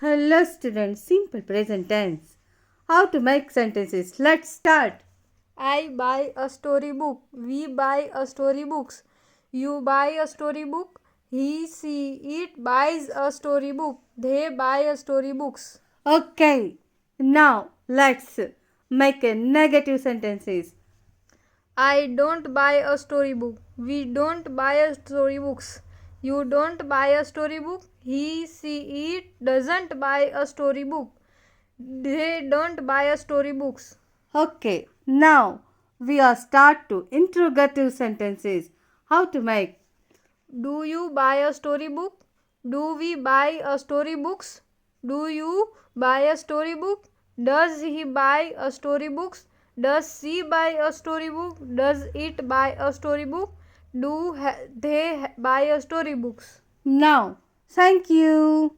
Hello students, simple present tense. How to make sentences? Let's start. I buy a storybook. We buy a storybooks. You buy a storybook. He, she, it buys a storybook. They buy a storybooks. Okay, now let's make a negative sentences. I don't buy a storybook. We don't buy a storybooks. You don't buy a storybook. He, she, it doesn't buy a storybook. They don't buy a storybooks. Okay, now we are start to interrogative sentences. How to make? Do you buy a storybook? Do we buy a storybooks? Do you buy a storybook? Does he buy a storybooks? Does she buy a storybook? Does it buy a storybook? Do they buy a storybooks? Now, thank you.